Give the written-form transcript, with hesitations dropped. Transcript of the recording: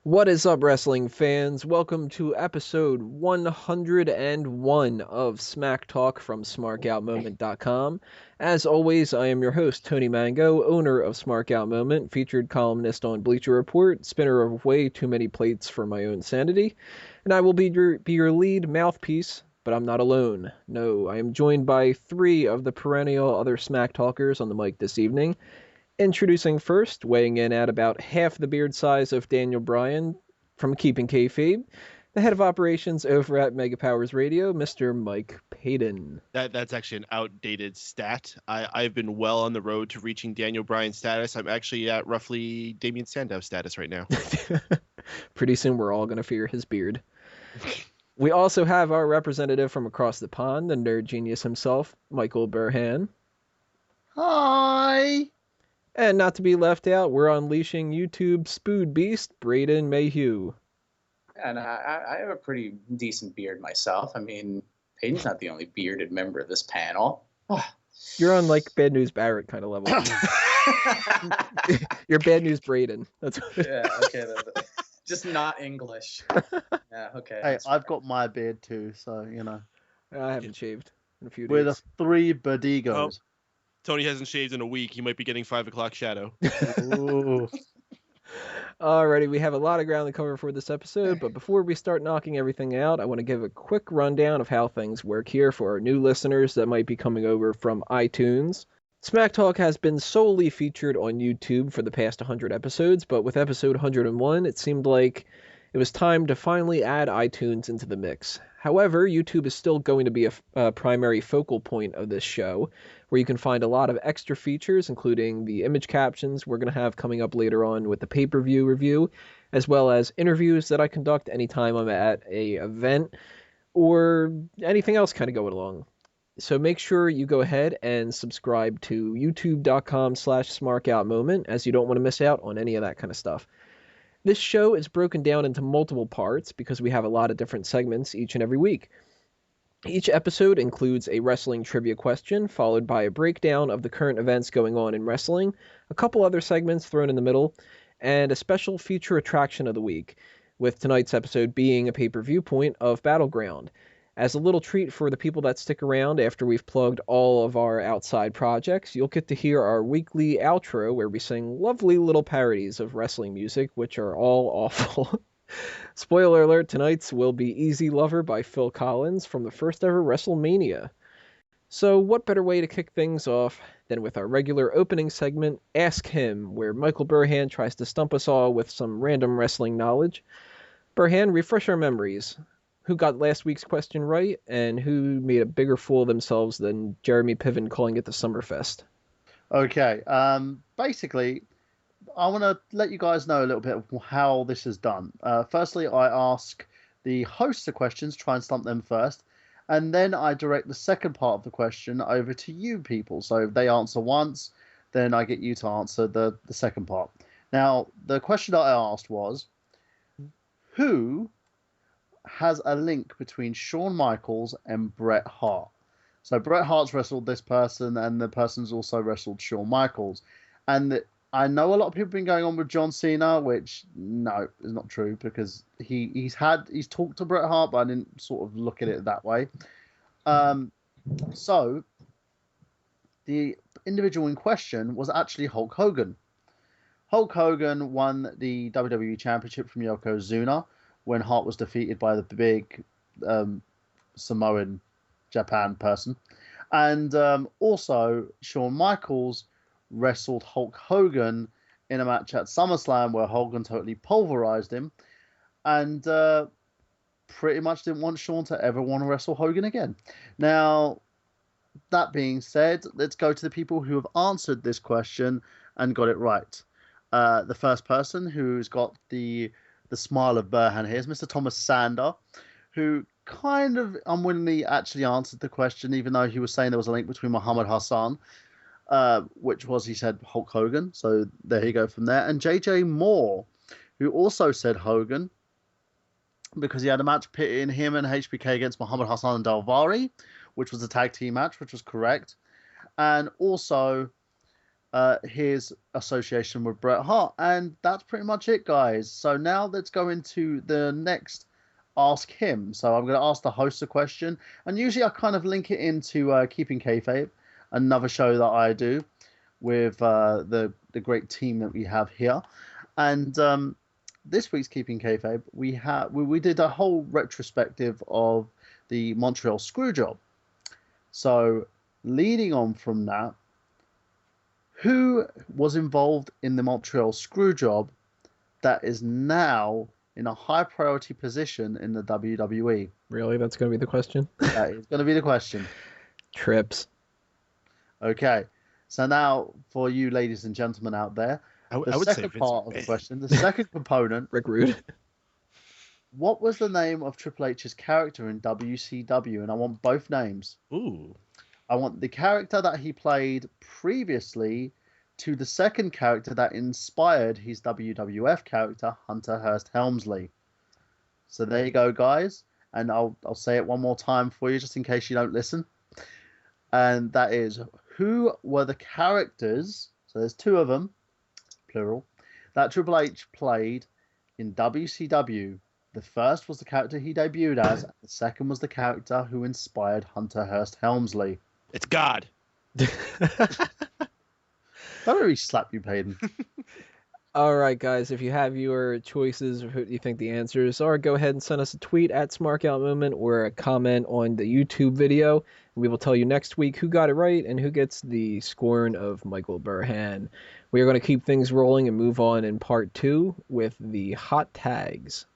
What is up, wrestling fans? Welcome to episode 101 of Smack Talk from SmarkOutMoment.com. As always, I am your host, Tony Mango, owner of Smark Out Moment, featured columnist on Bleacher Report, spinner of way too many plates for my own sanity, and I will be your lead mouthpiece, but I'm not alone. No, I am joined by three of the perennial other Smack Talkers on the mic this evening. Introducing first, weighing in at about half the beard size of Daniel Bryan from Keeping Kayfabe, the head of operations over at Mega Powers Radio, Mr. Mike Payton. That's actually an outdated stat. I've been well on the road to reaching Daniel Bryan status. I'm actually at roughly Damian Sandow status right now. Pretty soon we're all going to fear his beard. We also have our representative from across the pond, the nerd genius himself, Michael Burhan. Hi! And not to be left out, we're unleashing YouTube spood beast, Braden Mayhew. And I have a pretty decent beard myself. I mean, Peyton's not the only bearded member of this panel. You're on like Bad News Barrett kind of level. You're Bad News Braden. That's what Yeah, okay. Just not English. Yeah, okay. Hey, I've got my beard too, so you know. I haven't shaved in a few days. We're the three Badigos. Tony hasn't shaved in a week. He might be getting 5 o'clock shadow. Ooh. Alrighty, we have a lot of ground to cover for this episode, but before we start knocking everything out, I want to give a quick rundown of how things work here for our new listeners that might be coming over from iTunes. Smack Talk has been solely featured on YouTube for the past 100 episodes, but with episode 101, it seemed like it was time to finally add iTunes into the mix. However, YouTube is still going to be a primary focal point of this show, where you can find a lot of extra features, including the image captions we're going to have coming up later on with the pay-per-view review, as well as interviews that I conduct anytime I'm at a event, or anything else kind of going along. So make sure you go ahead and subscribe to youtube.com/smarkoutmoment, as you don't want to miss out on any of that kind of stuff. This show is broken down into multiple parts because we have a lot of different segments each and every week. Each episode includes a wrestling trivia question, followed by a breakdown of the current events going on in wrestling, a couple other segments thrown in the middle, and a special feature attraction of the week, with tonight's episode being a pay-per-view point of Battleground. As a little treat for the people that stick around after we've plugged all of our outside projects, you'll get to hear our weekly outro where we sing lovely little parodies of wrestling music, which are all awful. Spoiler alert, tonight's will be Easy Lover by Phil Collins from the first ever WrestleMania. So what better way to kick things off than with our regular opening segment, Ask Him, where Michael Burhan tries to stump us all with some random wrestling knowledge. Burhan, refresh our memories. Who got last week's question right, and who made a bigger fool of themselves than Jeremy Piven calling it the Summerfest? Okay. Basically, I want to let you guys know a little bit of how this is done. Firstly, I ask the hosts the questions, try and stump them first, and then I direct the second part of the question over to you people. So if they answer once, then I get you to answer the second part. Now, the question that I asked was, who has a link between Shawn Michaels and Bret Hart? So Bret Hart's wrestled this person, and the person's also wrestled Shawn Michaels. And I know a lot of people have been going on with John Cena, which no, is not true, because he's talked to Bret Hart, but I didn't sort of look at it that way. So the individual in question was actually Hulk Hogan. Hulk Hogan won the WWE Championship from Yokozuna when Hart was defeated by the big Samoan Japan person. And also, Shawn Michaels wrestled Hulk Hogan in a match at SummerSlam where Hogan totally pulverized him and pretty much didn't want Shawn to ever want to wrestle Hogan again. Now, that being said, let's go to the people who have answered this question and got it right. The first person who's got the smile of Burhan here is Mr. Thomas Sander, who kind of unwillingly actually answered the question, even though he was saying there was a link between Muhammad Hassan, which was, he said, Hulk Hogan. So there you go from there. And JJ Moore, who also said Hogan, because he had a match pitting him and HBK against Muhammad Hassan and Dalvari, which was a tag team match, which was correct. And also his association with Bret Hart. And that's pretty much it, guys. So now let's go into the next Ask Him. So I'm going to ask the host a question. And usually I kind of link it into Keeping Kayfabe, another show that I do with the great team that we have here. And this week's Keeping Kayfabe, we did a whole retrospective of the Montreal Screwjob. So leading on from that, who was involved in the Montreal Screwjob that is now in a high priority position in the WWE? Really? That's going to be the question? That is going to be the question. Trips. Okay. So now, for you ladies and gentlemen out there, I the would say second Vince part of the McMahon. question, the second component, Rick Rude. what was the name of Triple H's character in WCW? And I want both names. Ooh. I want the character that he played previously to the second character that inspired his WWF character, Hunter Hearst Helmsley. So there you go, guys. And I'll say it one more time for you, just in case you don't listen. And that is, who were the characters, so there's two of them, plural, that Triple H played in WCW. The first was the character he debuted as, the second was the character who inspired Hunter Hearst Helmsley. It's God. Don't really slap you, Payton. All right, guys, if you have your choices of who you think the answers are, go ahead and send us a tweet at SmarkOutMoment or a comment on the YouTube video. We will tell you next week who got it right and who gets the scorn of Michael Burhan. We are going to keep things rolling and move on in part 2 with the hot tags.